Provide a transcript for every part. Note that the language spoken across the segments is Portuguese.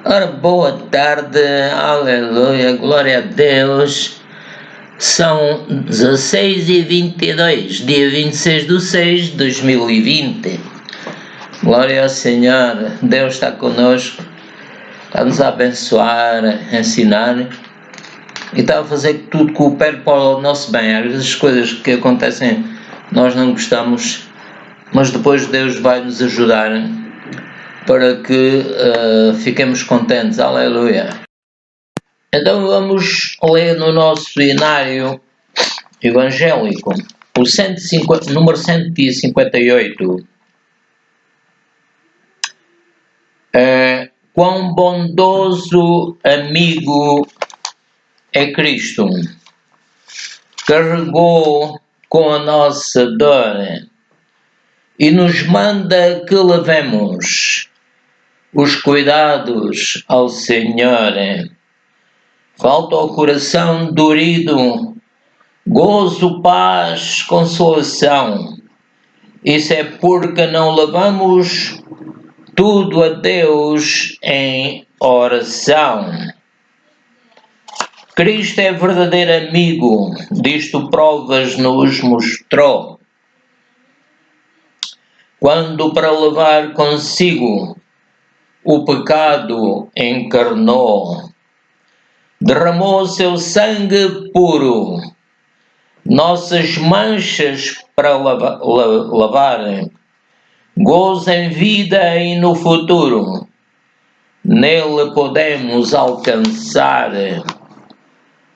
Ora, boa tarde, aleluia, glória a Deus. São 16h22, dia 26/6/2020. Glória ao Senhor, Deus está conosco, está-nos a abençoar, a ensinar e está a fazer que tudo coopere para o nosso bem. Às vezes as coisas que acontecem nós não gostamos, mas depois Deus vai nos ajudar para que fiquemos contentes, aleluia. Então vamos ler no nosso inário evangélico, o número 158. Quão bondoso amigo é Cristo, carregou com a nossa dor e nos manda que levemos os cuidados ao Senhor. Falta ao coração dorido, gozo, paz, consolação. Isso é porque não levamos tudo a Deus em oração. Cristo é verdadeiro amigo, disto provas nos mostrou. Quando para levar consigo o pecado encarnou, derramou seu sangue puro, nossas manchas para lavar, gozo em vida e no futuro, nele podemos alcançar.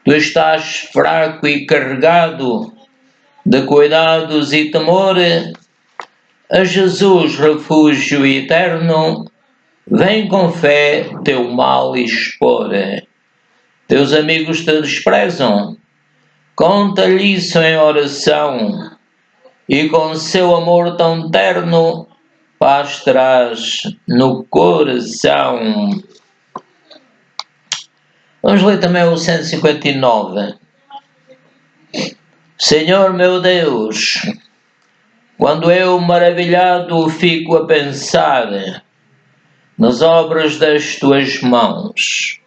Tu estás fraco e carregado de cuidados e temor, a Jesus, refúgio eterno, vem com fé teu mal expor. Teus amigos te desprezam, conta-lhe isso em oração, e com seu amor tão terno, paz traz no coração. Vamos ler também o 159. Senhor meu Deus, quando eu maravilhado fico a pensar nas obras das tuas mãos,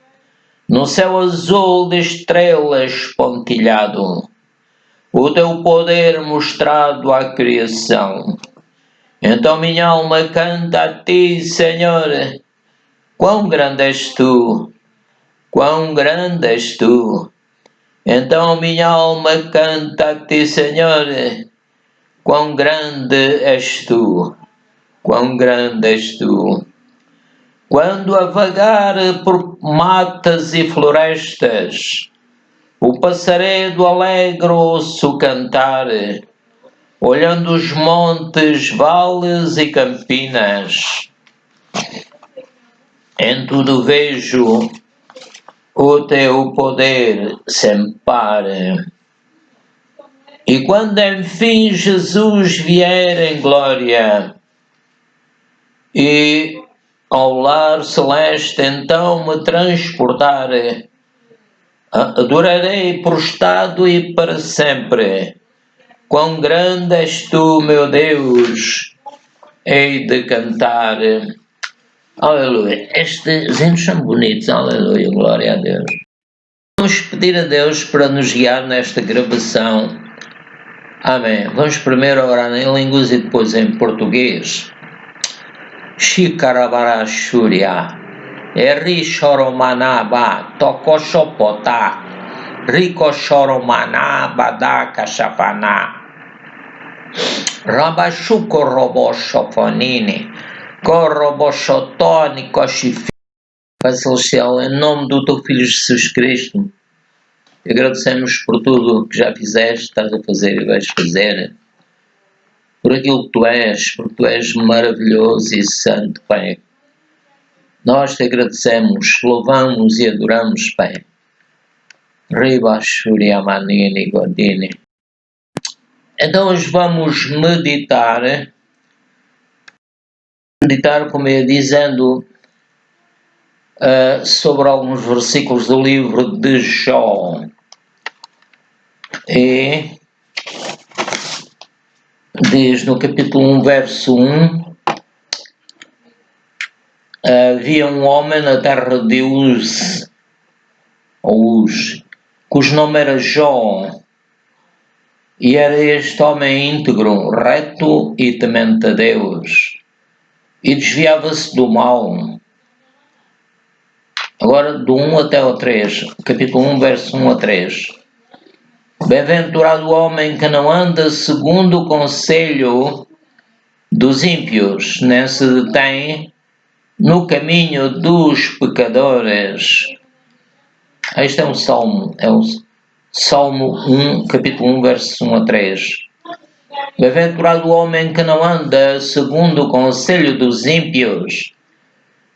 no céu azul de estrelas pontilhado, o teu poder mostrado à criação. Então minha alma canta a ti, Senhor, quão grande és tu, quão grande és tu. Então minha alma canta a ti, Senhor, quão grande és tu, quão grande és tu. Quando a vagar por matas e florestas, o passaredo alegre ouço cantar, olhando os montes, vales e campinas. Em tudo vejo o teu poder sem par. E quando enfim Jesus vier em glória e ao lar celeste então me transportar, adorarei prostrado e para sempre. Quão grande és tu, meu Deus, hei de cantar. Aleluia. Estes hinos são bonitos, aleluia, glória a Deus. Vamos pedir a Deus para nos guiar nesta gravação. Amém. Vamos primeiro orar em línguas e depois em português. Shikarabarashuria, Eri Shoromanaba, Tokoshopota, Rico Shoromanaba da Kashapana, Rabashuko Roboshofonini, Koroboshotoni Koshifi. Pai Celestial, em nome do teu Filho Jesus Cristo, agradecemos por tudo que já fizeste, estás a fazer e vais fazer, por aquilo que tu és, porque tu és maravilhoso e santo, Pai. Nós te agradecemos, louvamos e adoramos, Pai. Ribashuriamanini Godini. Então hoje vamos meditar, como eu ia dizendo, sobre alguns versículos do livro de Jó. E diz no capítulo 1, verso 1, havia um homem na terra de Uz, cujo nome era Jó, e era este homem íntegro, reto e temente a Deus, e desviava-se do mal. Agora, do 1 até o 3, capítulo 1, verso 1 a 3. Bem-aventurado o homem que não anda segundo o conselho dos ímpios, nem se detém no caminho dos pecadores. Este é um salmo, é o Salmo 1, capítulo 1, verso 1 a 3. Bem-aventurado o homem que não anda segundo o conselho dos ímpios,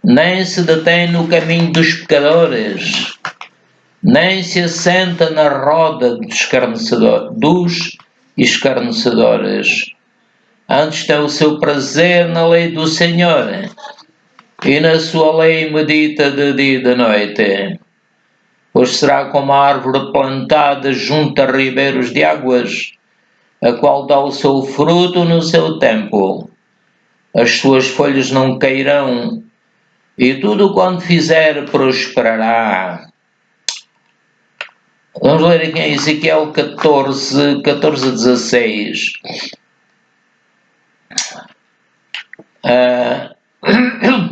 nem se detém no caminho dos pecadores, nem se assenta na roda dos escarnecedores. Antes tem o seu prazer na lei do Senhor, e na sua lei medita de dia e de noite. Pois será como a árvore plantada junto a ribeiros de águas, a qual dá o seu fruto no seu tempo. As suas folhas não cairão, e tudo quanto fizer prosperará. Vamos ler aqui em Ezequiel 14 a 16.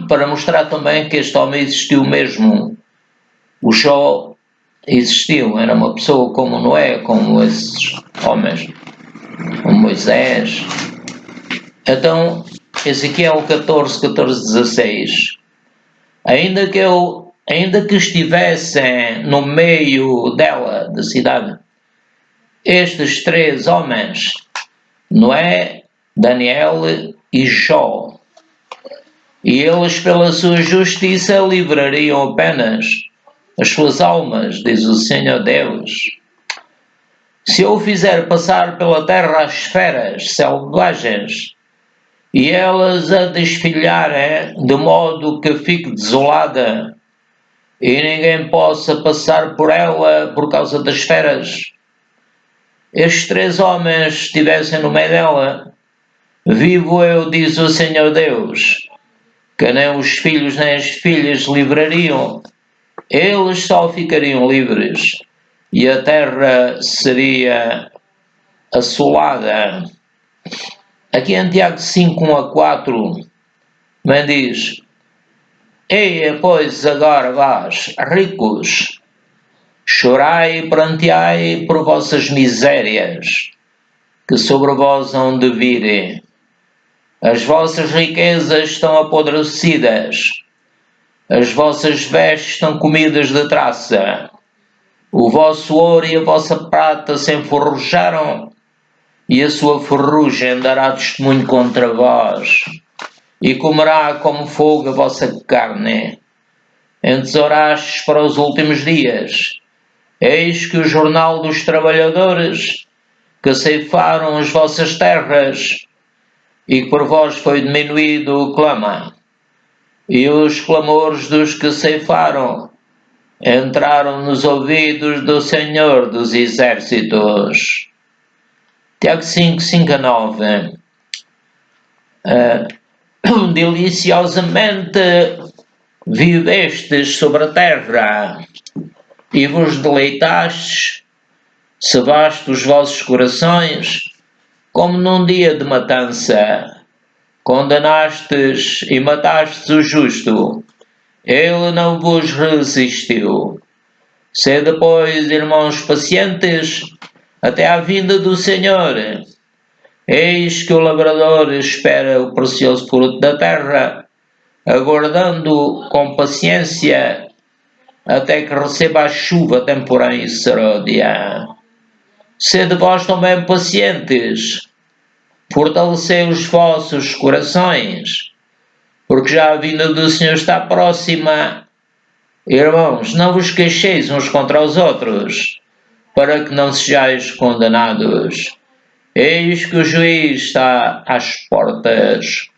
Para mostrar também que este homem existiu mesmo. O Jó existiu, era uma pessoa como Noé, como esses homens, como Moisés. Então, Ezequiel 14, 16. Ainda que estivessem no meio dela, da cidade, estes 3 homens, Noé, Daniel e Jó, e eles pela sua justiça livrariam apenas as suas almas, diz o Senhor Deus. Se eu fizer passar pela terra as feras selvagens, e elas a desfilharem de modo que fique desolada, e ninguém possa passar por ela por causa das feras, estes 3 homens estivessem no meio dela, vivo eu, diz o Senhor Deus, que nem os filhos nem as filhas livrariam, eles só ficariam livres, e a terra seria assolada. Aqui em Tiago 5, 1 a 4, também diz: Eia, pois, agora vós, ricos, chorai e pranteai por vossas misérias, que sobre vós hão de vir. As vossas riquezas estão apodrecidas, as vossas vestes estão comidas de traça, o vosso ouro e a vossa prata se enferrujaram, e a sua ferrugem dará testemunho contra vós, e comerá como fogo a vossa carne. Entesourastes para os últimos dias. Eis que o jornal dos trabalhadores que ceifaram as vossas terras e que por vós foi diminuído clama. E os clamores dos que ceifaram entraram nos ouvidos do Senhor dos Exércitos. Tiago 5, 5 a 9. Deliciosamente vivestes sobre a terra e vos deleitastes, cebaste os vossos corações, como num dia de matança. Condenastes e matastes o justo, ele não vos resistiu. Sede, pois, irmãos pacientes, até à vinda do Senhor. Eis que o lavrador espera o precioso fruto da terra, aguardando com paciência até que receba a chuva temporã e seródia. Sede vós também pacientes, fortalecei os vossos corações, porque já a vinda do Senhor está próxima. Irmãos, não vos queixeis uns contra os outros, para que não sejais condenados. Eis que o juiz está às portas.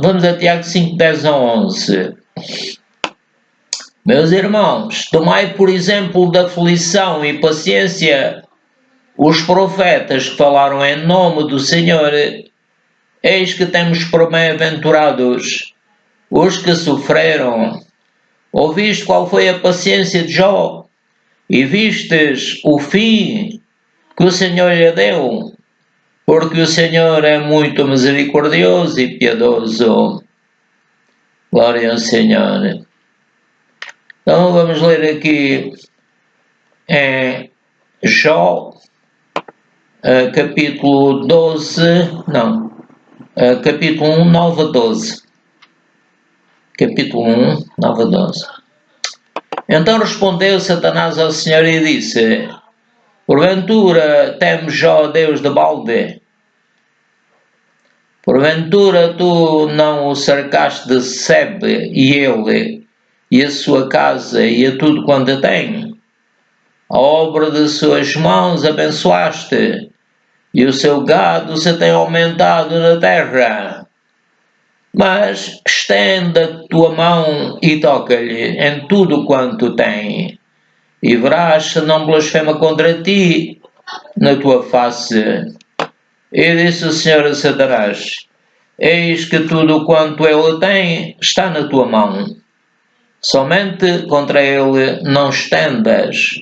Vamos a Tiago 5, 10 a 11. Meus irmãos, tomai por exemplo da aflição e paciência os profetas que falaram em nome do Senhor. Eis que temos por bem-aventurados os que sofreram. Ouviste qual foi a paciência de Jó, e vistes o fim que o Senhor lhe deu, porque o Senhor é muito misericordioso e piedoso. Glória ao Senhor. Então vamos ler aqui em Jó, capítulo 12, capítulo 1, 9 a 12. Capítulo 1, 9 a 12. Então respondeu Satanás ao Senhor e disse: porventura temes Jó Deus de balde? Porventura tu não o cercaste de sebe, e ele, e a sua casa, e a tudo quanto tem? A obra de suas mãos abençoaste, e o seu gado se tem aumentado na terra. Mas estende a tua mão e toca-lhe em tudo quanto tem, e verás se não blasfema contra ti na tua face. E disse o Senhor a Satanás: eis que tudo quanto ele tem está na tua mão, somente contra ele não estendas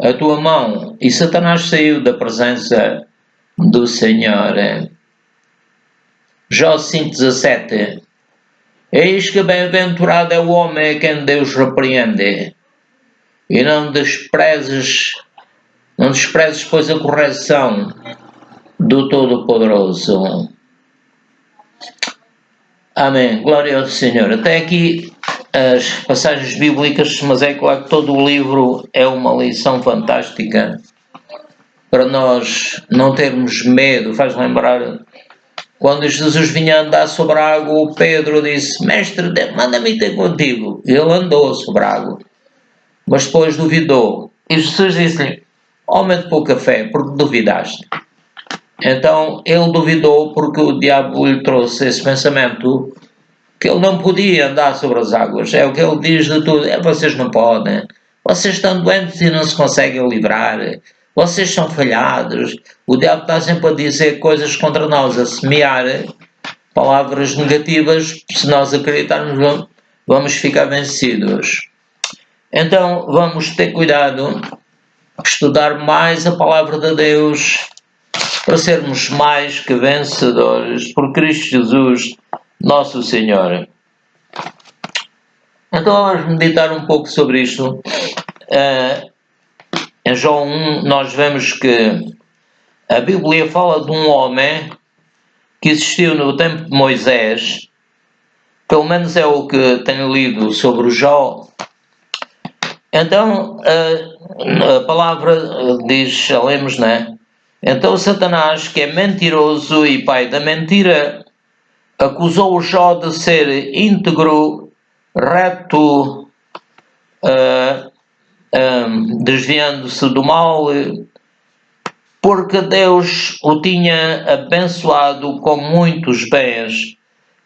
a tua mão. E Satanás saiu da presença do Senhor. Jó 5,17. Eis que bem-aventurado é o homem a quem Deus repreende, e não desprezes, pois, a correção do Todo-Poderoso. Amém. Glória ao Senhor. Até aqui as passagens bíblicas, mas é claro que todo o livro é uma lição fantástica para nós não termos medo. Faz lembrar quando Jesus vinha andar sobre a água, o Pedro disse: mestre, manda-me ter contigo. E ele andou sobre a água, mas depois duvidou. E Jesus disse-lhe: homem de pouca fé, porque duvidaste? Então ele duvidou porque o diabo lhe trouxe esse pensamento que ele não podia andar sobre as águas. É o que ele diz de tudo: vocês não podem, vocês estão doentes e não se conseguem livrar, vocês são falhados. O diabo está sempre a dizer coisas contra nós, a semear palavras negativas. Se nós acreditarmos, vamos ficar vencidos. Então vamos ter cuidado, estudar mais a palavra de Deus, para sermos mais que vencedores por Cristo Jesus, nosso Senhor. Então vamos meditar um pouco sobre isto. Em Jó 1 nós vemos que a Bíblia fala de um homem que existiu no tempo de Moisés. Pelo menos é o que tenho lido sobre o Jó. Então a palavra diz, lemos, né? Então Satanás, que é mentiroso e pai da mentira, acusou o Jó de ser íntegro, reto, desviando-se do mal, porque Deus o tinha abençoado com muitos bens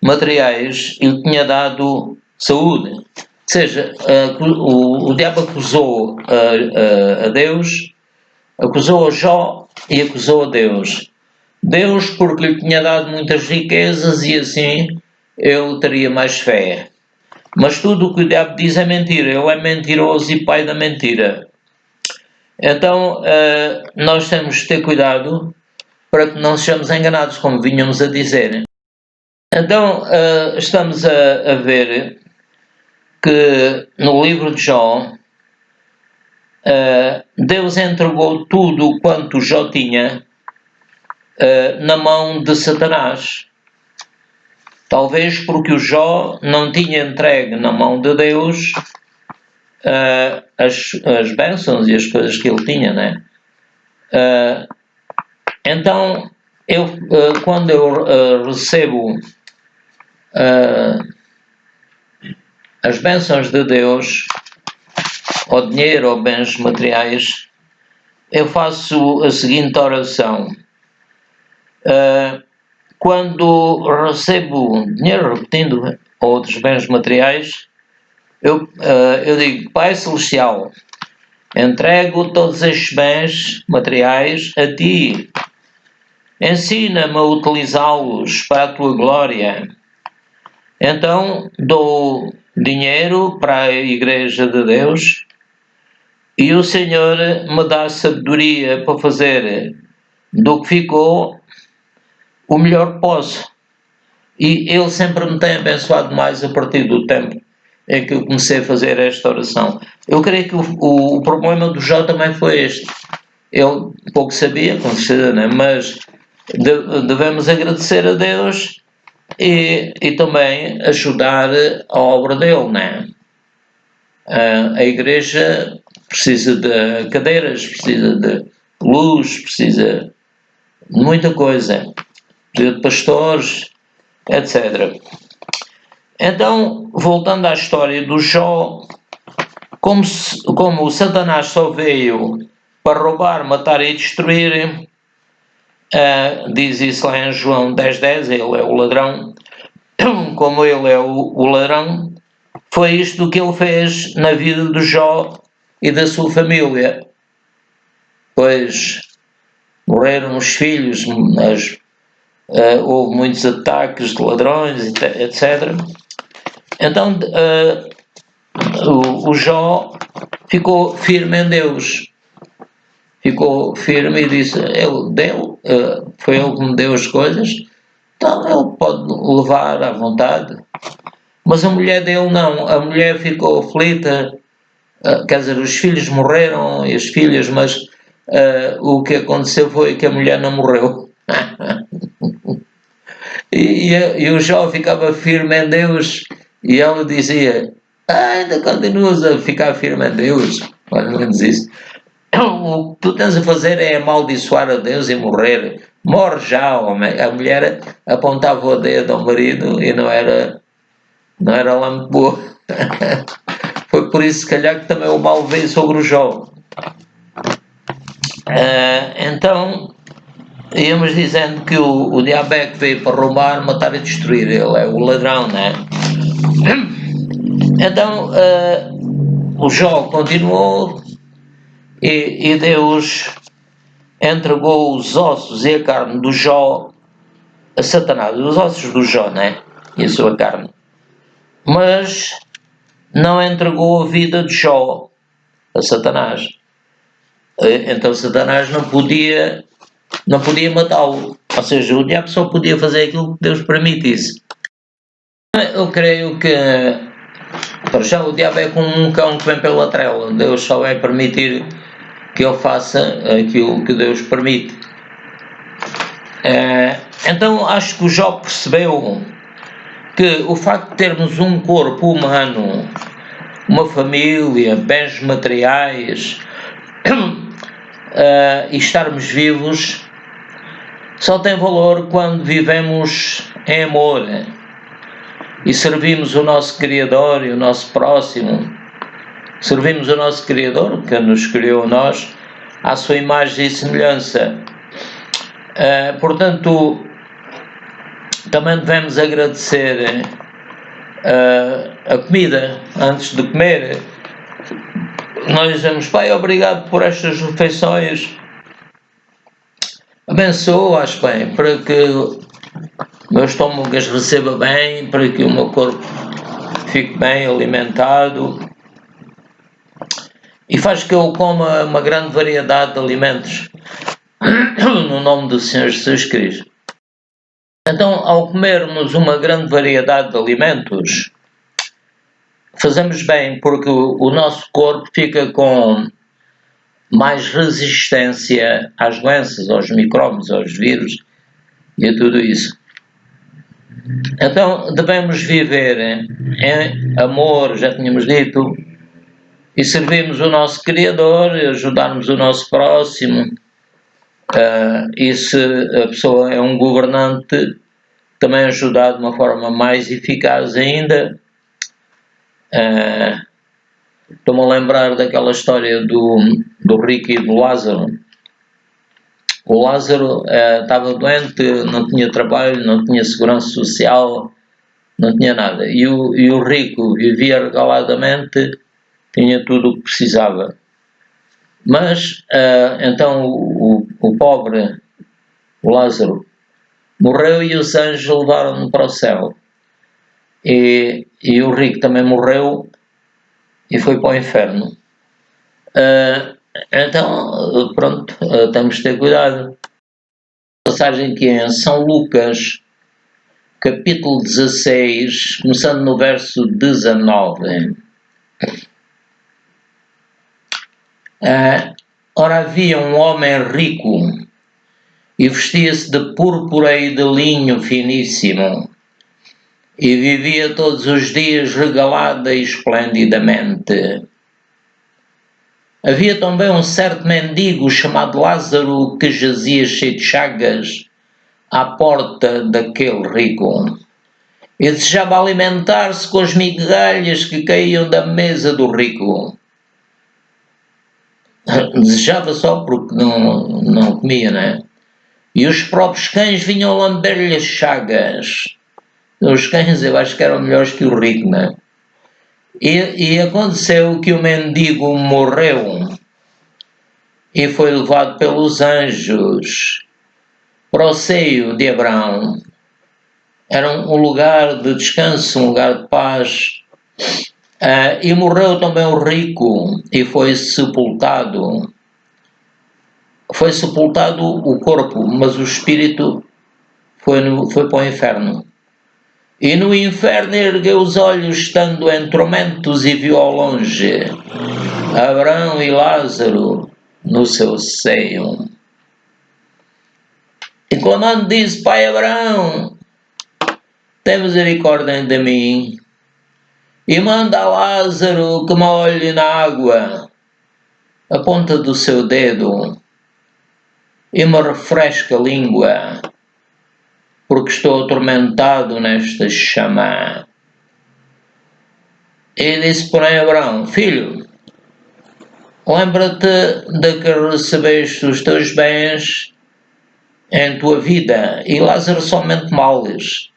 materiais e lhe tinha dado saúde. Ou seja, o diabo acusou a Deus, acusou a Jó e acusou a Deus. Deus porque lhe tinha dado muitas riquezas e assim ele teria mais fé. Mas tudo o que o diabo diz é mentira. Ele é mentiroso e pai da mentira. Então nós temos de ter cuidado para que não sejamos enganados, como vinhamos a dizer. Então estamos a ver que no livro de Jó Deus entregou tudo quanto Jó tinha na mão de Satanás. Talvez porque o Jó não tinha entregue na mão de Deus as bênçãos e as coisas que ele tinha, né? Então, quando eu recebo as bênçãos de Deus, ou dinheiro ou bens materiais, eu faço a seguinte oração. Quando recebo dinheiro, repetindo, ou outros bens materiais, eu digo: Pai Celestial, entrego todos estes bens materiais a Ti. ensina-me a utilizá-los para a tua glória. Então dou dinheiro para a Igreja de Deus e o Senhor me dá sabedoria para fazer do que ficou o melhor que posso. E Ele sempre me tem abençoado mais a partir do tempo em que eu comecei a fazer esta oração. Eu creio que o problema do Jó também foi este. Ele pouco sabia, com certeza, né? Mas devemos agradecer a Deus e também ajudar a obra dele, né? A igreja precisa de cadeiras, precisa de luz, precisa de muita coisa, precisa de pastores, etc. Então, voltando à história do Jó, como o Satanás só veio para roubar, matar e destruir, diz isso lá em João 10:10, ele é o ladrão, como ele é o ladrão, foi isto que ele fez na vida do Jó e da sua família. Pois morreram os filhos, houve muitos ataques de ladrões, etc. Então o Jó ficou firme em Deus. Ficou firme e disse, foi ele que me deu as coisas, então ele pode levar à vontade. Mas a mulher dele não, a mulher ficou aflita, quer dizer, os filhos morreram e as filhas, mas o que aconteceu foi que a mulher não morreu. e o Jó ficava firme em Deus e ela dizia, ainda continuas a ficar firme em Deus, mais ou menos isso. O que tu tens a fazer é amaldiçoar a Deus e morrer. Morre já, homem. A mulher apontava o dedo ao marido e não era lá muito boa. Foi por isso, se calhar, que também o mal veio sobre o Jó. Então, íamos dizendo que o diabo é que veio para roubar, matar e destruir. Ele é o ladrão, né? Então, o Jó continuou e Deus entregou os ossos e a carne do Jó a Satanás, os ossos do Jó, né? E a sua carne. Mas não entregou a vida de Jó a Satanás. Então Satanás não podia matá-lo. Ou seja, o diabo só podia fazer aquilo que Deus permitisse. Eu creio que para já o diabo é como um cão que vem pela trela. Deus só vai permitir que ele faça aquilo que Deus permite. Então acho que o Jó percebeu que o facto de termos um corpo humano, uma família, bens materiais e estarmos vivos só tem valor quando vivemos em amor e servimos o nosso Criador e o nosso próximo. Servimos o nosso Criador, que nos criou a nós, à sua imagem e semelhança. Portanto, também devemos agradecer a comida antes de comer. Nós dizemos, Pai, obrigado por estas refeições. Abençoa-as, Pai, para que o meu estômago as receba bem, para que o meu corpo fique bem alimentado. E faz que eu coma uma grande variedade de alimentos no nome do Senhor Jesus Cristo. Então, ao comermos uma grande variedade de alimentos, fazemos bem porque o nosso corpo fica com mais resistência às doenças, aos micróbios, aos vírus e a tudo isso. Então, devemos viver em amor, já tínhamos dito, e servirmos o nosso Criador, ajudarmos o nosso próximo. E se a pessoa é um governante, também ajudar de uma forma mais eficaz ainda. Estou-me a lembrar daquela história do rico e do Lázaro. O Lázaro estava doente, não tinha trabalho, não tinha segurança social, não tinha nada. E o rico vivia regaladamente, tinha tudo o que precisava. Mas, então, o pobre o Lázaro, morreu e os anjos levaram-no para o céu. E o rico também morreu e foi para o inferno. Então, pronto, temos de ter cuidado. A passagem que é em São Lucas, capítulo 16, começando no verso 19. Ora, havia um homem rico e vestia-se de púrpura e de linho finíssimo e vivia todos os dias regalada e esplendidamente. Havia também um certo mendigo chamado Lázaro que jazia cheio de chagas à porta daquele rico e desejava alimentar-se com as migalhas que caíam da mesa do rico. Desejava só porque não comia, né? E os próprios cães vinham lamber-lhe as chagas. Os cães eu acho que eram melhores que o rico, né? E aconteceu que o mendigo morreu e foi levado pelos anjos para o seio de Abraão. Era um lugar de descanso, um lugar de paz. E morreu também o rico e foi sepultado. Foi sepultado o corpo, mas o espírito foi para o inferno. E no inferno ergueu os olhos, estando em tormentos, e viu ao longe Abraão e Lázaro no seu seio. E clamando disse: Pai Abraão, tem misericórdia de mim, e manda a Lázaro que molhe na água a ponta do seu dedo e me refresque a língua, porque estou atormentado nesta chama. E disse, porém, Abraão: Filho, lembra-te de que recebeste os teus bens em tua vida, e Lázaro somente males.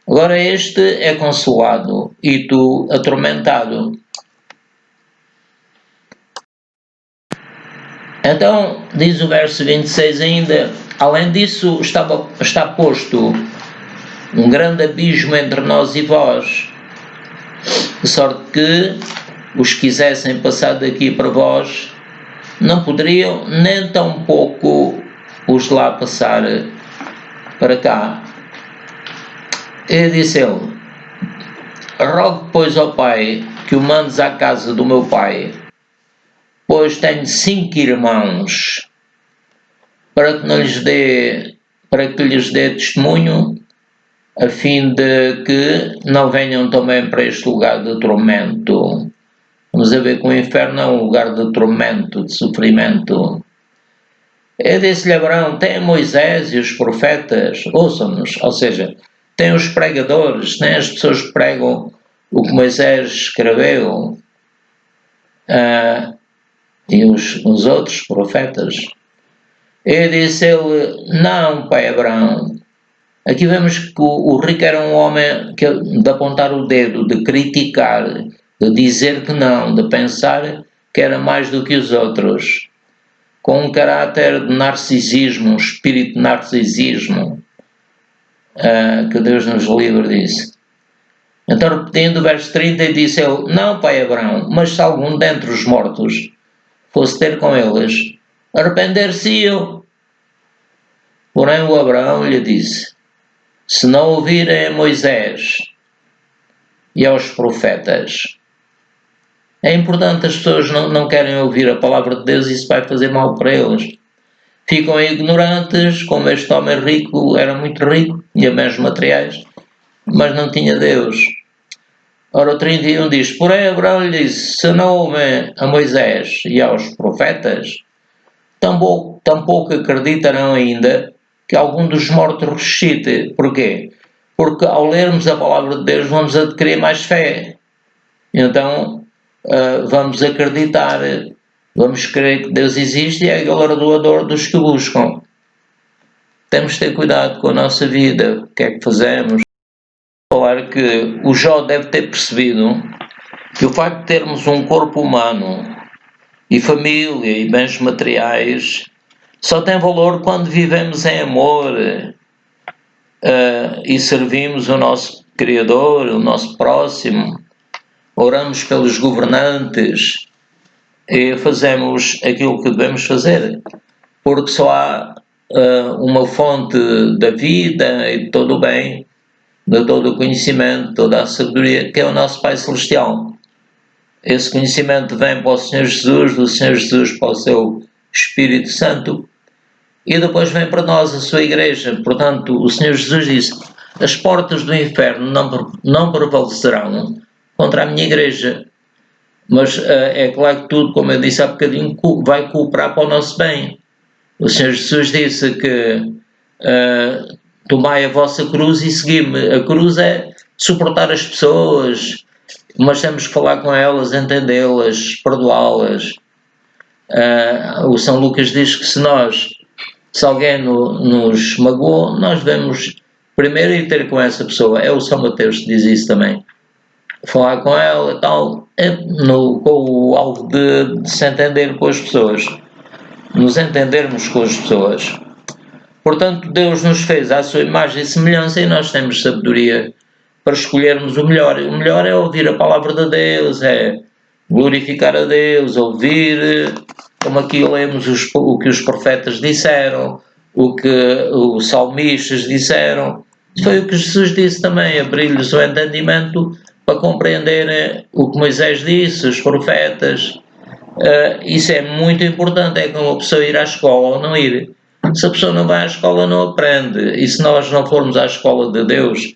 Agora este é consolado, e tu atormentado. Então, diz o verso 26 ainda: além disso, está posto um grande abismo entre nós e vós, de sorte que os quisessem passar daqui para vós, não poderiam, nem tampouco os lá passar para cá. E disse ele: rogo, pois, ao Pai, que o mandes à casa do meu pai, pois tenho 5 irmãos, para que lhes dê testemunho, a fim de que não venham também para este lugar de tormento. Vamos a ver que o inferno é um lugar de tormento, de sofrimento. Eu disse-lhe, Abraão, tem Moisés e os profetas, ouçam-nos, ou seja, tem os pregadores, tem as pessoas que pregam o que Moisés escreveu, e os outros profetas. Eu disse ele, não, pai Abraão. Aqui vemos que o rico era um homem de apontar o dedo, de criticar, de dizer que não, de pensar que era mais do que os outros, com um caráter de narcisismo, um espírito de narcisismo, que Deus nos livre disso. Então, repetindo o verso 30, disse ele, não, pai Abraão, mas se algum dentre os mortos fosse ter com eles, arrepender-se-iam. Porém o Abraão lhe disse, se não ouvirem a Moisés e aos profetas. É importante, as pessoas não querem ouvir a palavra de Deus e isso vai fazer mal para eles. Ficam ignorantes, como este homem rico era muito rico, tinha bens materiais, mas não tinha Deus. Ora, o 31 diz, porém Abraão lhe disse, se não ouvem a Moisés e aos profetas, tampouco acreditarão ainda que algum dos mortos ressuscite. Porquê? Porque ao lermos a palavra de Deus vamos adquirir mais fé. Então vamos acreditar, vamos crer que Deus existe e é galardoador dos que buscam. Temos de ter cuidado com a nossa vida, o que é que fazemos. Falar que o Jó deve ter percebido que o facto de termos um corpo humano e família e bens materiais Só tem valor quando vivemos em amor e servimos o nosso Criador, o nosso próximo, oramos pelos governantes e fazemos aquilo que devemos fazer, porque só há uma fonte da vida e de todo o bem, de todo o conhecimento, toda a sabedoria, que é o nosso Pai Celestial. Esse conhecimento vem para o Senhor Jesus, do Senhor Jesus para o seu Espírito Santo, e depois vem para nós, a sua Igreja. Portanto, o Senhor Jesus disse: as portas do inferno não prevalecerão contra a minha Igreja. Mas é claro que tudo, como eu disse há bocadinho, vai cooperar para o nosso bem. O Senhor Jesus disse que tomai a vossa cruz e segui-me. A cruz é suportar as pessoas, mas temos que falar com elas, entendê-las, perdoá-las. O São Lucas diz que se alguém nos magoou, nós devemos primeiro ir ter com essa pessoa. É o São Mateus que diz isso também. Falar com ela e tal, com o alvo de se entender com as pessoas, nos entendermos com as pessoas. Portanto, Deus nos fez à sua imagem e semelhança e nós temos sabedoria para escolhermos o melhor. O melhor é ouvir a palavra de Deus, é glorificar a Deus, ouvir, como aqui lemos o que os profetas disseram, o que os salmistas disseram. Foi o que Jesus disse também, abrir-lhes o entendimento para compreenderem o que Moisés disse, os profetas. Isso é muito importante, é como a pessoa ir à escola ou não ir. Se a pessoa não vai à escola, não aprende. E se nós não formos à escola de Deus,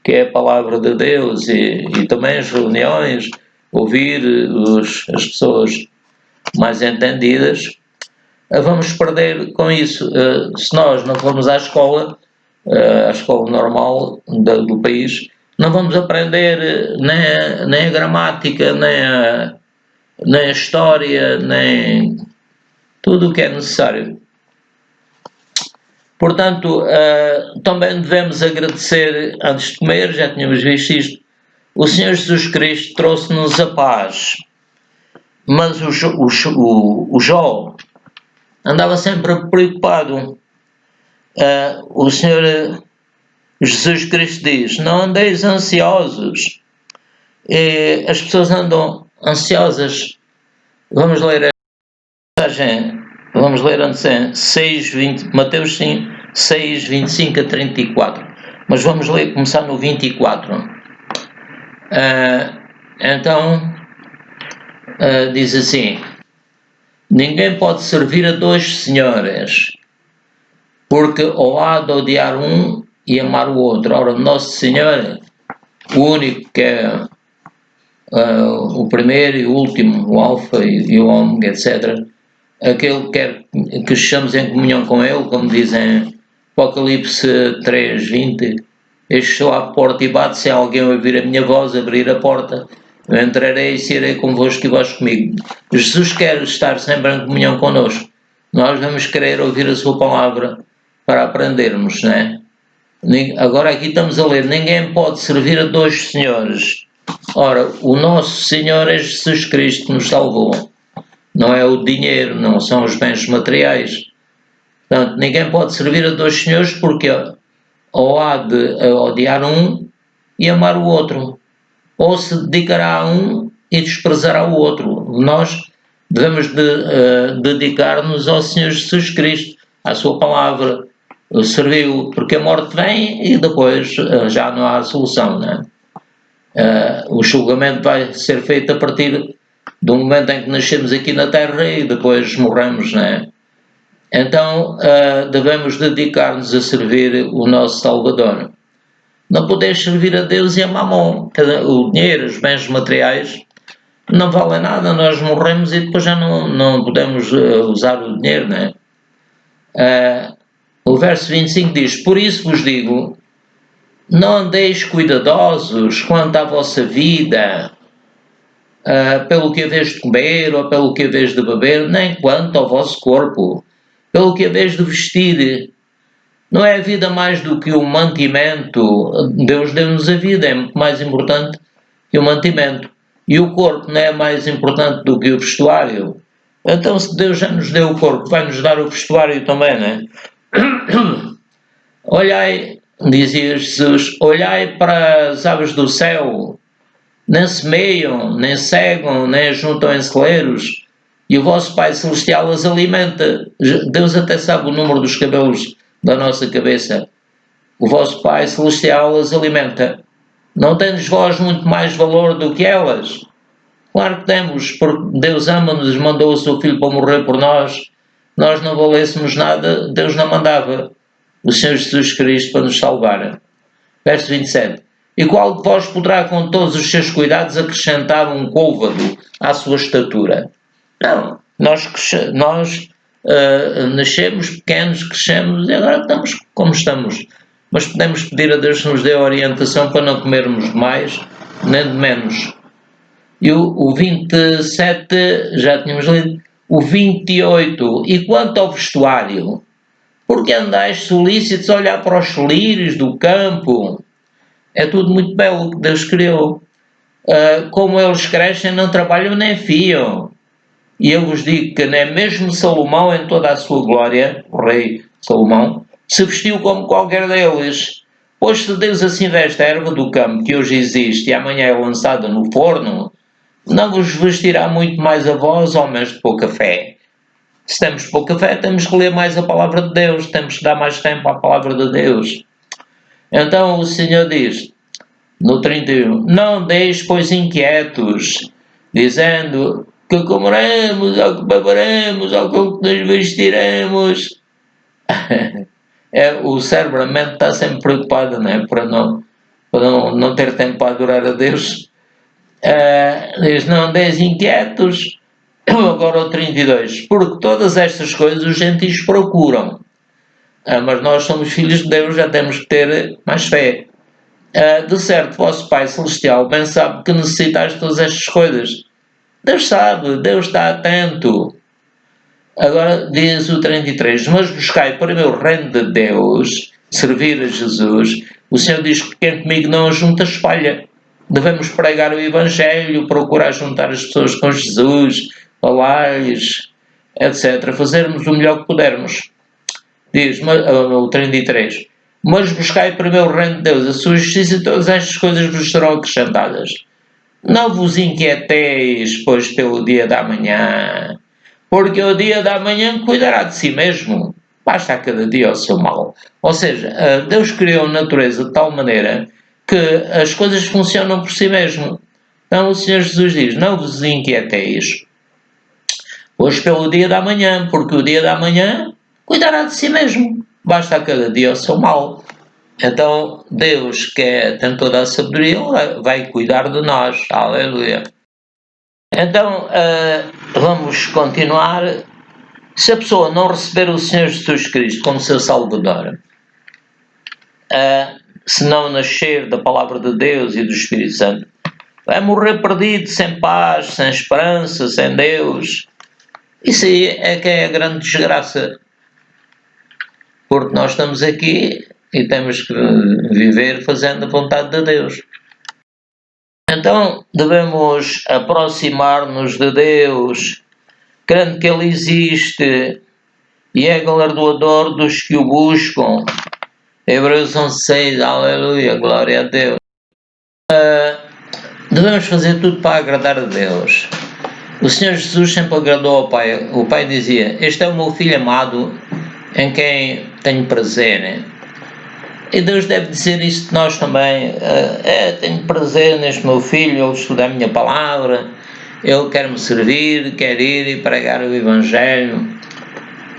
que é a palavra de Deus, e também as reuniões, ouvir as pessoas mais entendidas, vamos perder com isso. Se nós não formos à escola normal do país, não vamos aprender nem a gramática, nem a história, nem tudo o que é necessário. Portanto, também devemos agradecer, antes de comer, já tínhamos visto isto, o Senhor Jesus Cristo trouxe-nos a paz, mas o Jó andava sempre preocupado. O Senhor Jesus Cristo diz: não andeis ansiosos. E as pessoas andam ansiosas. Vamos ler a passagem, vamos ler antes em 6:20, Mateus 5, 6, 25 a 34. Mas vamos ler, começar no 24. Então, diz assim: ninguém pode servir a dois senhores, porque ou há de odiar um e amar o outro. Ora, Nosso Senhor, o único que é o primeiro e o último, o alfa e o ômega, etc., aquele que quer que estejamos em comunhão com Ele, como dizem Apocalipse 3:20, eu estou à porta e bato, se alguém ouvir a minha voz, abrir a porta, eu entrarei e serei convosco e vós comigo. Jesus quer estar sempre em comunhão connosco. Nós vamos querer ouvir a sua palavra para aprendermos, não é? Agora aqui estamos a ler: ninguém pode servir a dois senhores. Ora, o nosso Senhor é Jesus Cristo que nos salvou. Não é o dinheiro, não são os bens materiais. Portanto, ninguém pode servir a dois senhores, porque ou há de odiar um e amar o outro, ou se dedicará a um e desprezará o outro. Nós devemos dedicar-nos ao Senhor Jesus Cristo, à sua palavra, serviu, porque a morte vem e depois já não há solução, não é? O julgamento vai ser feito a partir do momento em que nascemos aqui na Terra e depois morremos, não é? Então devemos dedicar-nos a servir o nosso Salvador. Não podemos servir a Deus e a Mamon. O dinheiro, os bens materiais não valem nada, nós morremos e depois já não podemos usar o dinheiro, não é? O verso 25 diz: por isso vos digo, não andeis cuidadosos quanto à vossa vida, pelo que haveis de comer ou pelo que haveis de beber, nem quanto ao vosso corpo, pelo que haveis de vestir. Não é a vida mais do que o mantimento? Deus deu-nos a vida, é muito mais importante que o mantimento. E o corpo não é mais importante do que o vestuário? Então, se Deus já nos deu o corpo, vai-nos dar o vestuário também, não é? Olhai, dizia Jesus, olhai para as aves do céu, nem semeiam, nem cegam, nem juntam em celeiros, e o vosso Pai Celestial as alimenta. Deus até sabe o número dos cabelos da nossa cabeça. O vosso Pai Celestial as alimenta. Não tendes vós muito mais valor do que elas? Claro que temos, porque Deus ama-nos, mandou o seu Filho para morrer por nós. Nós não valêssemos nada, Deus não mandava o Senhor Jesus Cristo para nos salvar. Verso 27. E qual de vós poderá com todos os seus cuidados acrescentar um côvado à sua estatura? Não, nós nascemos pequenos, crescemos e agora estamos como estamos. Mas podemos pedir a Deus que nos dê orientação para não comermos mais nem de menos. E o 27, já tínhamos lido, o 28. E quanto ao vestuário? Porque andais solícitos a olhar para os lírios do campo? É tudo muito belo que Deus criou. Como eles crescem, não trabalham nem fiam. E eu vos digo que nem mesmo Salomão, em toda a sua glória, o rei Salomão, se vestiu como qualquer deles. Pois se Deus assim veste a erva do campo, que hoje existe e amanhã é lançada no forno, não vos vestirá muito mais a vós, homens de pouca fé. Se temos pouca fé, temos que ler mais a palavra de Deus, temos que dar mais tempo à palavra de Deus. Então o Senhor diz, no 31, não deis, pois, inquietos, dizendo que comeremos, ou que beberemos, ou que nos vestiremos. O cérebro, a mente está sempre preocupada, não é? Para não ter tempo para adorar a Deus. Diz, não deis inquietos. Agora o 32, porque todas estas coisas os gentios procuram. Mas nós somos filhos de Deus, já temos que ter mais fé. De certo, vosso Pai Celestial bem sabe que necessitais de todas estas coisas. Deus sabe, Deus está atento. Agora diz o 33, mas buscai primeiro o reino de Deus, servir a Jesus. O Senhor diz que quem comigo não ajunta espalha. Devemos pregar o Evangelho, procurar juntar as pessoas com Jesus, falar-lhes, etc. Fazermos o melhor que pudermos. Diz o 33, mas buscai primeiro o reino de Deus, a sua justiça, e todas estas coisas vos serão acrescentadas. Não vos inquieteis, pois, pelo dia da manhã, porque o dia da manhã cuidará de si mesmo. Basta a cada dia o seu mal. Ou seja, Deus criou a natureza de tal maneira que as coisas funcionam por si mesmo. Então o Senhor Jesus diz, não vos inquieteis, pois pelo dia da manhã, porque o dia da manhã cuidará de si mesmo. Basta a cada dia o seu mal. Então Deus, que tem toda a sabedoria, vai cuidar de nós. Aleluia. Então vamos continuar. Se a pessoa não receber o Senhor Jesus Cristo como seu Salvador, se não nascer da palavra de Deus e do Espírito Santo, vai morrer perdido, sem paz, sem esperança, sem Deus. Isso aí é que é a grande desgraça. Porque nós estamos aqui e temos que viver fazendo a vontade de Deus. Então devemos aproximar-nos de Deus, crendo que Ele existe e é galardoador dos que o buscam. Hebreus 11:6, aleluia, glória a Deus. Devemos fazer tudo para agradar a Deus. O Senhor Jesus sempre agradou ao Pai. O Pai dizia, este é o meu Filho amado, em quem tenho prazer. E Deus deve dizer isso de nós também. Tenho prazer neste meu filho, ele estuda a minha palavra, ele quer me servir, quer ir e pregar o Evangelho.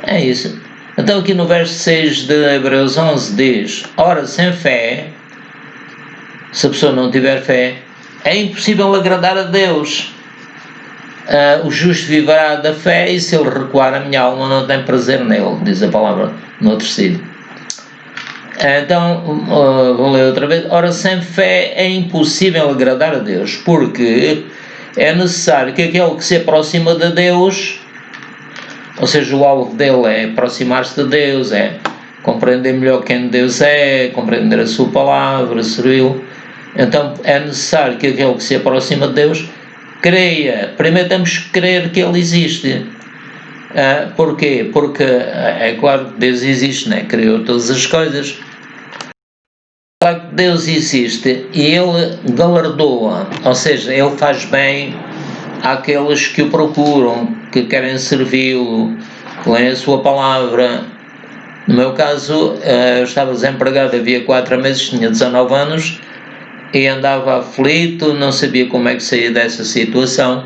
É isso. Então aqui no verso 6 de Hebreus 11 diz, ora, sem fé, se a pessoa não tiver fé, é impossível agradar a Deus. O justo viverá da fé e se ele recuar, a minha alma não tem prazer nele, diz a palavra no outro sítio. Então, vou ler outra vez. Ora, sem fé é impossível agradar a Deus, porque é necessário que aquele que se aproxima de Deus, ou seja, o alvo dele é aproximar-se de Deus, é compreender melhor quem Deus é, compreender a sua palavra, servi-lo. Então, é necessário que aquele que se aproxima de Deus creia. Primeiro temos que crer que Ele existe. Porquê? Porque é claro que Deus existe, né? Criou todas as coisas. Claro que Deus existe e Ele galardoa, ou seja, Ele faz bem àqueles que o procuram, que querem servi-lo, que leem a sua palavra. No meu caso, eu estava desempregado, havia 4 meses, tinha 19 anos e andava aflito, não sabia como é que saía dessa situação.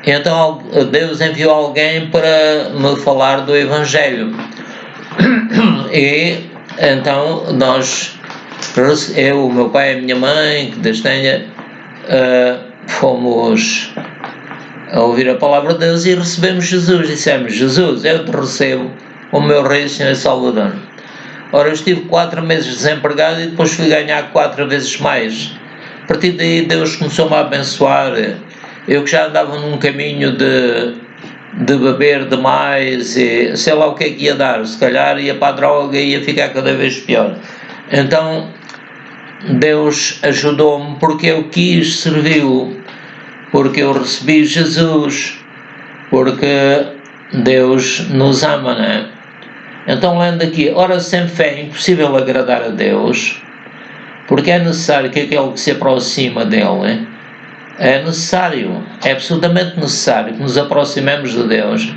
Então Deus enviou alguém para me falar do Evangelho. E então eu, o meu pai e a minha mãe, que Deus tenha, fomos a ouvir a palavra de Deus e recebemos Jesus. Dissemos: Jesus, eu te recebo como meu Rei, Senhor e Salvador. Ora, eu estive 4 meses desempregado e depois fui ganhar 4 vezes mais. A partir daí Deus começou-me a abençoar. Eu que já andava num caminho de beber demais e sei lá o que é que ia dar, se calhar ia para a droga e ia ficar cada vez pior. Então Deus ajudou-me porque eu quis servi-lo, porque eu recebi Jesus, porque Deus nos ama, né? Então, lendo aqui: ora, sem fé é impossível agradar a Deus, porque é necessário que aquele que se aproxima dele, é necessário, é absolutamente necessário que nos aproximemos de Deus,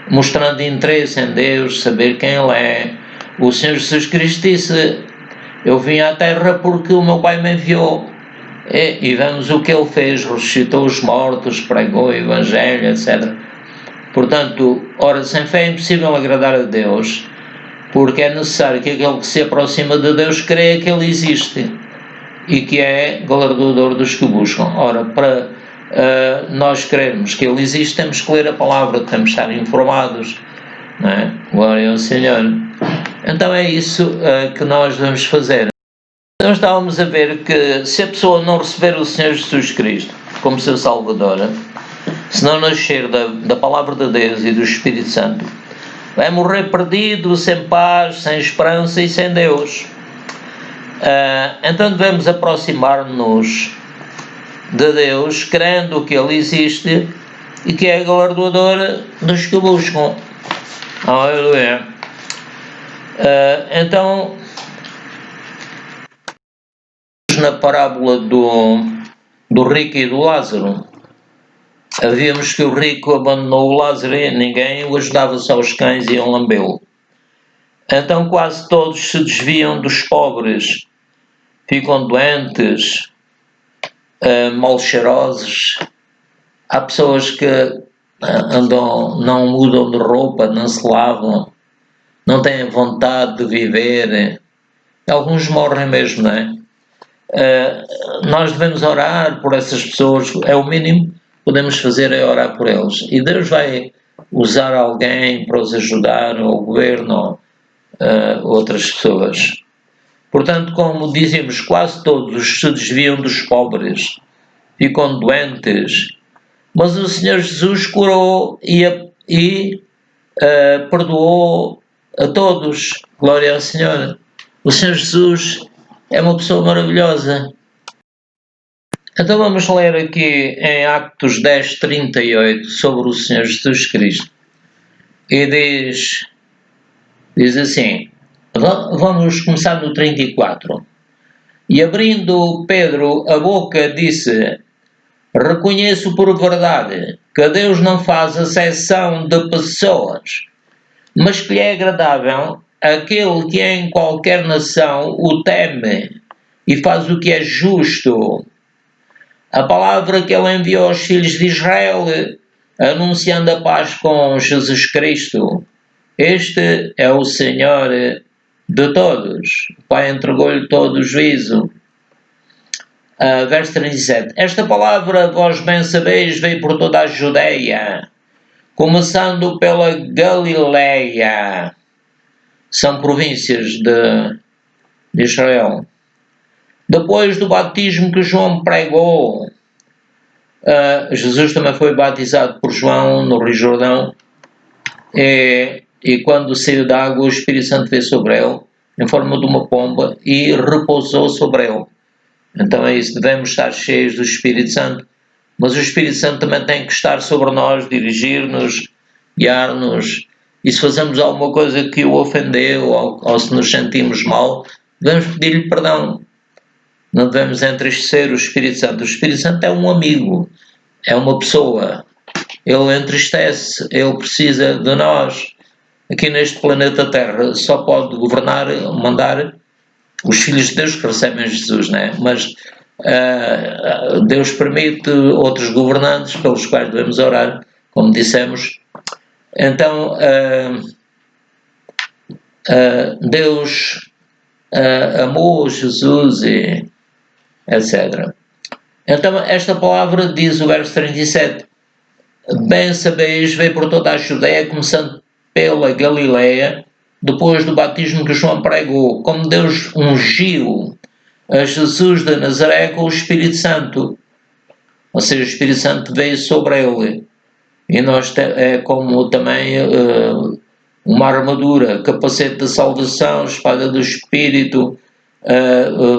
mostrando interesse em Deus, saber quem Ele é. O Senhor Jesus Cristo disse: eu vim à Terra porque o meu Pai me enviou. E vemos o que Ele fez: ressuscitou os mortos, pregou o Evangelho, etc. Portanto, ora, sem fé é impossível agradar a Deus, porque é necessário que aquele que se aproxima de Deus creia que Ele existe e que é galardoador dos que buscam. Ora, para nós crermos que Ele existe, temos que ler a palavra, temos que estar informados, não é? Glória ao Senhor. Então é isso que nós vamos fazer. Nós estávamos a ver que se a pessoa não receber o Senhor Jesus Cristo como seu Salvador, se não nascer da palavra de Deus e do Espírito Santo, vai morrer perdido, sem paz, sem esperança e sem Deus. Então devemos aproximar-nos de Deus, crendo que Ele existe e que é galardoador dos que o buscam. Aleluia. Então, na parábola do rico e do Lázaro, havíamos que o rico abandonou o Lázaro e ninguém o ajudava, só os cães iam lambê-lo. Então quase todos se desviam dos pobres, ficam doentes, mal cheirosos. Há pessoas que andam, não mudam de roupa, não se lavam, não têm vontade de viver. Alguns morrem mesmo, não é? Nós devemos orar por essas pessoas, é o mínimo que podemos fazer, é orar por eles. E Deus vai usar alguém para os ajudar, ou o governo, ou outras pessoas. Portanto, como dizemos, quase todos se desviam dos pobres, ficam doentes, mas o Senhor Jesus curou e perdoou a todos. Glória ao Senhor. O Senhor Jesus é uma pessoa maravilhosa. Então vamos ler aqui em Atos 10:38 sobre o Senhor Jesus Cristo. E diz assim, vamos começar no 34. E abrindo Pedro a boca disse: reconheço por verdade que Deus não faz acepção de pessoas, mas que lhe é agradável aquele que em qualquer nação o teme e faz o que é justo. A palavra que ele enviou aos filhos de Israel, anunciando a paz com Jesus Cristo. Este é o Senhor de todos. O Pai entregou-lhe todo o juízo. Verso 37. Esta palavra, vós bem sabeis, veio por toda a Judeia, começando pela Galileia. São províncias de Israel. Depois do batismo que João pregou, Jesus também foi batizado por João no Rio Jordão, e quando saiu da água, o Espírito Santo veio sobre ele, em forma de uma pomba, e repousou sobre ele. Então é isso, devemos estar cheios do Espírito Santo, mas o Espírito Santo também tem que estar sobre nós, dirigir-nos, guiar-nos, e se fazemos alguma coisa que o ofendeu ou se nos sentimos mal, devemos pedir-lhe perdão. Não devemos entristecer o Espírito Santo. O Espírito Santo é um amigo, é uma pessoa. Ele entristece, ele precisa de nós. Aqui neste planeta Terra só pode governar, mandar os filhos de Deus que recebem Jesus, né? Mas Deus permite outros governantes pelos quais devemos orar, como dissemos. Então, Deus amou Jesus e etc. Então, esta palavra diz o verso 37, bem sabeis, veio por toda a Judeia, começando pela Galileia, depois do batismo que João pregou, como Deus ungiu a Jesus de Nazaré com o Espírito Santo. Ou seja, o Espírito Santo veio sobre ele. E nós é como também uma armadura, capacete da salvação, espada do Espírito,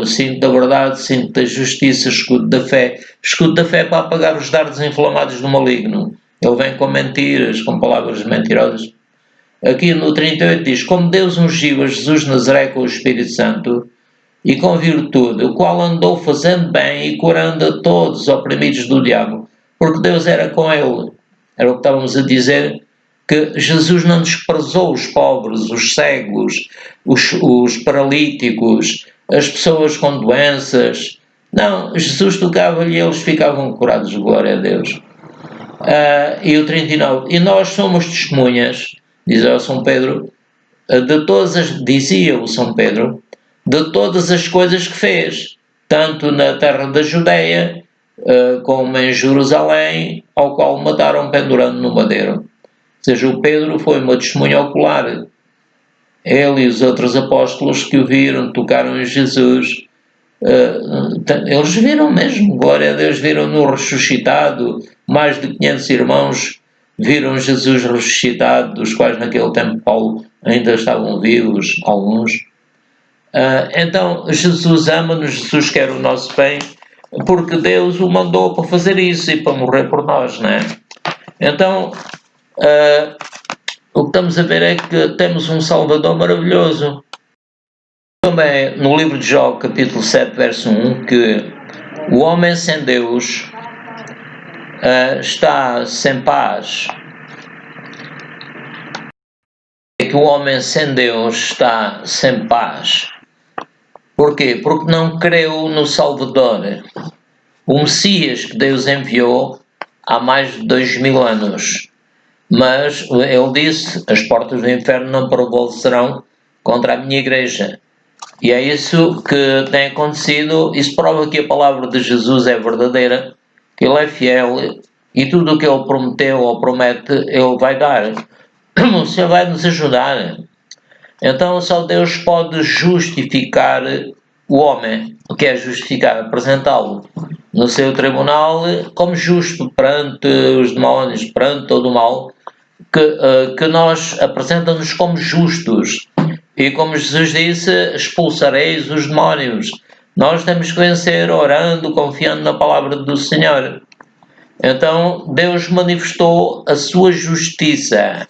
cinto da verdade, cinto da justiça, escudo da fé. Escudo da fé para apagar os dardos inflamados do maligno. Ele vem com mentiras, com palavras mentirosas. Aqui no 38 diz, como Deus ungiu a Jesus de Nazaré com o Espírito Santo e com virtude, o qual andou fazendo bem e curando a todos os oprimidos do diabo, porque Deus era com ele. Era o que estávamos a dizer, que Jesus não desprezou os pobres, os cegos, os paralíticos, as pessoas com doenças. Não, Jesus tocava-lhe e eles ficavam curados, glória a Deus. E o 39, e nós somos testemunhas, dizia o São Pedro, dizia o São Pedro, de todas as coisas que fez, tanto na terra da Judeia, como em Jerusalém, ao qual mataram pendurando no madeiro. Ou seja, o Pedro foi uma testemunha ocular. Ele e os outros apóstolos que o viram, tocaram em Jesus, eles viram mesmo, glória a Deus, viram-no ressuscitado. Mais de 500 irmãos viram Jesus ressuscitado, dos quais naquele tempo Paulo ainda estavam vivos, alguns. Então Jesus ama-nos, Jesus quer o nosso bem, porque Deus o mandou para fazer isso e para morrer por nós, não é? Então o que estamos a ver é que temos um Salvador maravilhoso. Também no livro de Jó, capítulo 7, verso 1, que o homem sem Deus está sem paz. É que o homem sem Deus está sem paz. Porquê? Porque não creu no Salvador, o Messias que Deus enviou há mais de 2000 anos. Mas ele disse, as portas do inferno não prevalecerão contra a minha igreja. E é isso que tem acontecido. Isso prova que a palavra de Jesus é verdadeira, que ele é fiel e tudo o que ele prometeu ou promete, ele vai dar. O Senhor vai nos ajudar. Então só Deus pode justificar o homem. O que é justificar? Apresentá-lo no seu tribunal como justo perante os demónios, perante todo o mal, que nós apresentamos como justos. E como Jesus disse, expulsareis os demónios. Nós temos que vencer orando, confiando na palavra do Senhor. Então Deus manifestou a sua justiça,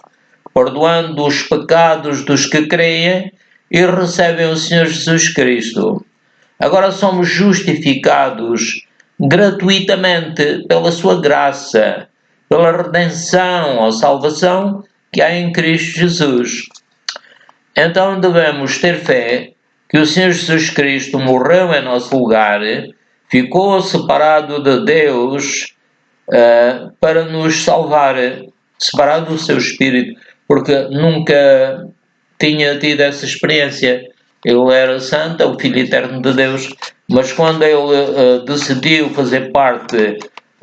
perdoando os pecados dos que creem e recebem o Senhor Jesus Cristo. Agora somos justificados gratuitamente pela sua graça, pela redenção ou salvação que há em Cristo Jesus. Então devemos ter fé que o Senhor Jesus Cristo morreu em nosso lugar, ficou separado de Deus para nos salvar, separado do seu Espírito, porque nunca tinha tido essa experiência. Ele era santo, é o Filho Eterno de Deus, mas quando ele decidiu fazer parte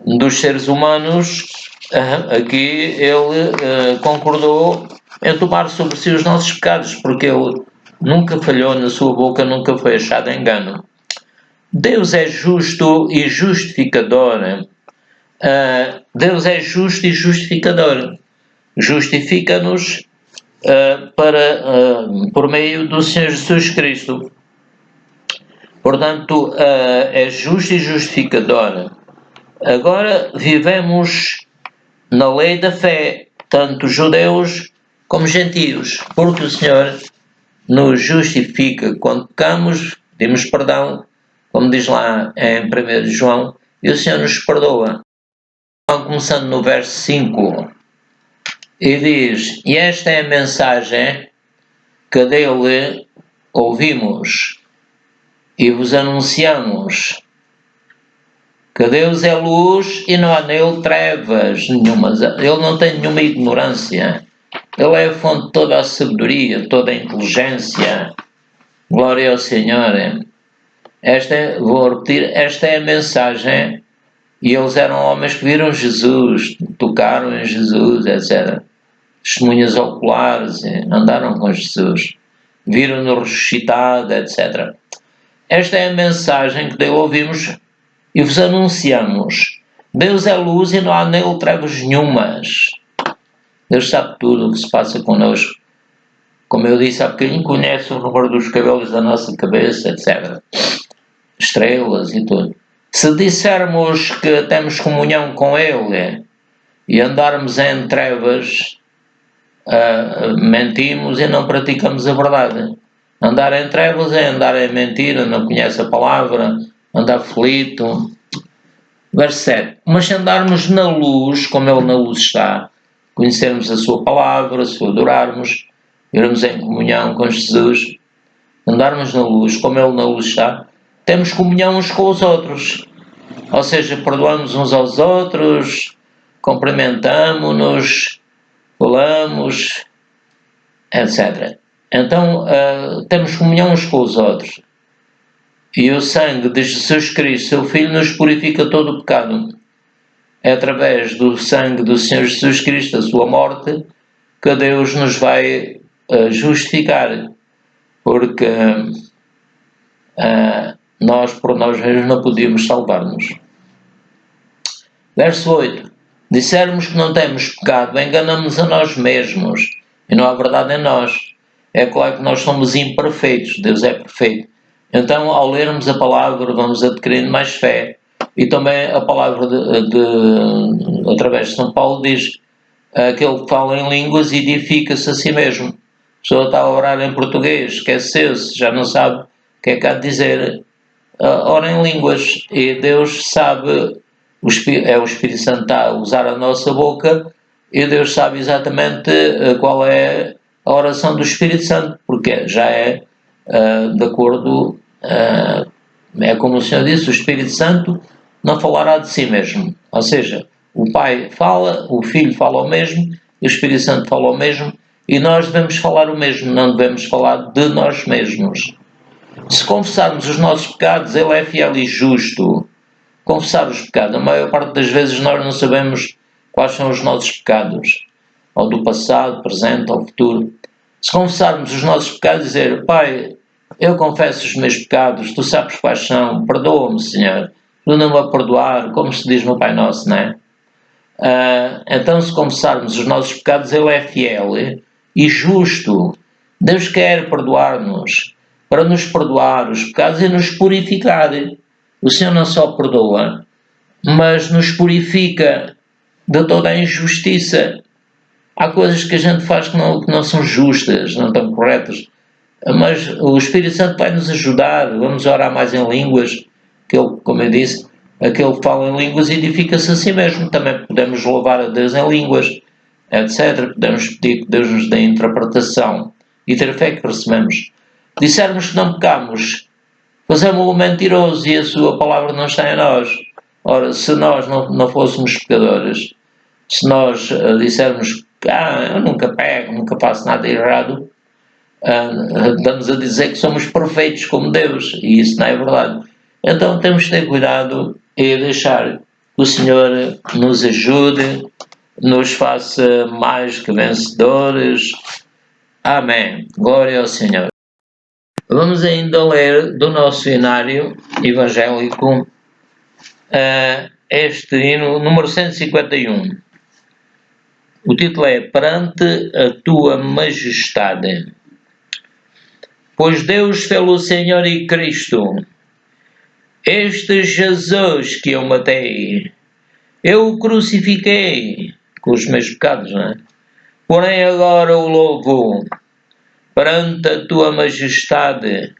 dos seres humanos, aqui ele concordou em tomar sobre si os nossos pecados, porque ele nunca falhou na sua boca, nunca foi achado engano. Deus é justo e justificador. Deus é justo e justificador. Justifica-nos por meio do Senhor Jesus Cristo. Portanto, é justo e justificador. Agora vivemos na lei da fé, tanto judeus como gentios, porque o Senhor nos justifica quando pecamos, pedimos perdão, como diz lá em 1 João, e o Senhor nos perdoa. Começando no verso 5, e diz: e esta é a mensagem que dele ouvimos e vos anunciamos, que Deus é luz e não há nele trevas nenhumas. Ele não tem nenhuma ignorância. Ele é a fonte de toda a sabedoria, toda a inteligência. Glória ao Senhor. Vou repetir, esta é a mensagem. E eles eram homens que viram Jesus, tocaram em Jesus, etc. Testemunhas oculares, andaram com Jesus. Viram-no ressuscitado, etc. Esta é a mensagem que dele ouvimos e vos anunciamos. Deus é luz e não há nele trevas nenhumas. Deus sabe tudo o que se passa connosco. Como eu disse há bocadinho, conhece o número dos cabelos da nossa cabeça, etc. Estrelas e tudo. Se dissermos que temos comunhão com Ele e andarmos em trevas, mentimos e não praticamos a verdade. Andar em trevas é andar em mentira, não conhece a palavra, andar aflito. Verso 7. Mas se andarmos na luz, como Ele na luz está, conhecermos a sua palavra, se o adorarmos, irmos em comunhão com Jesus, andarmos na luz, como Ele na luz está, temos comunhão uns com os outros. Ou seja, perdoamos uns aos outros, cumprimentamos-nos, falamos, etc. Então, temos comunhão uns com os outros. E o sangue de Jesus Cristo, seu Filho, nos purifica todo o pecado. É através do sangue do Senhor Jesus Cristo, a sua morte, que Deus nos vai justificar. Porque nós, por nós mesmos, não podíamos salvar-nos. Verso 8. Dissermos que não temos pecado, enganamos a nós mesmos, e não há verdade em nós. É claro que nós somos imperfeitos, Deus é perfeito. Então, ao lermos a palavra, vamos adquirindo mais fé. E também a palavra, através de São Paulo, diz que aquele que fala em línguas edifica-se a si mesmo. A pessoa está a orar em português, esqueceu-se, já não sabe o que é que há de dizer. Ora em línguas, e Deus sabe, o Espírito Santo está a usar a nossa boca, e Deus sabe exatamente qual é a oração do Espírito Santo, porque já é de acordo, é como o Senhor disse, o Espírito Santo não falará de si mesmo. Ou seja, o Pai fala, o Filho fala o mesmo, o Espírito Santo fala o mesmo, e nós devemos falar o mesmo, não devemos falar de nós mesmos. Se confessarmos os nossos pecados, Ele é fiel e justo. Confessar os pecados. A maior parte das vezes nós não sabemos quais são os nossos pecados, ou do passado, presente ou futuro. Se confessarmos os nossos pecados, dizer: Pai, eu confesso os meus pecados, tu sabes quais são, perdoa-me, Senhor. Tu não me a perdoar, como se diz no Pai Nosso, não é? Então, se confessarmos os nossos pecados, Ele é fiel e justo. Deus quer perdoar-nos, para nos perdoar os pecados e nos purificar. O Senhor não só perdoa, mas nos purifica de toda a injustiça. Há coisas que a gente faz que não são justas, não estão corretas, mas o Espírito Santo vai nos ajudar. Vamos orar mais em línguas, que ele, como eu disse, aquele que fala em línguas edifica-se a si mesmo. Também podemos louvar a Deus em línguas, etc. Podemos pedir que Deus nos dê interpretação e ter fé que recebemos. Dissermos que não pecamos, fazemos-o mentiroso e a sua palavra não está em nós. Ora, se nós não fôssemos pecadores, se nós dissermos que eu nunca pego, nunca faço nada errado, estamos a dizer que somos perfeitos como Deus, e isso não é verdade. Então temos que ter cuidado e deixar que o Senhor nos ajude, nos faça mais que vencedores. Amém. Glória ao Senhor. Vamos ainda ler do nosso hinário evangélico este hino número 151. O título é Perante a Tua Majestade. Pois Deus pelo Senhor e Cristo, este Jesus que eu matei, eu o crucifiquei com os meus pecados, não é? porém agora o louvo perante a tua majestade,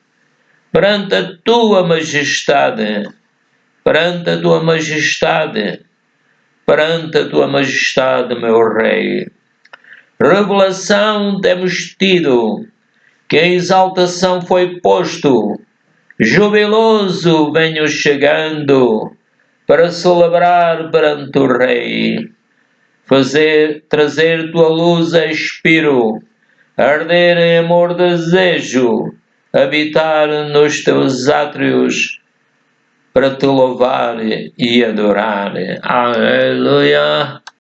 perante a tua majestade, perante a tua majestade, perante a tua majestade, meu Rei. Revelação temos tido, que a exaltação foi posto, jubiloso venho chegando, para celebrar perante o Rei, trazer tua luz a expiro, arder em amor desejo, habitar nos teus átrios, para te louvar e adorar. Aleluia.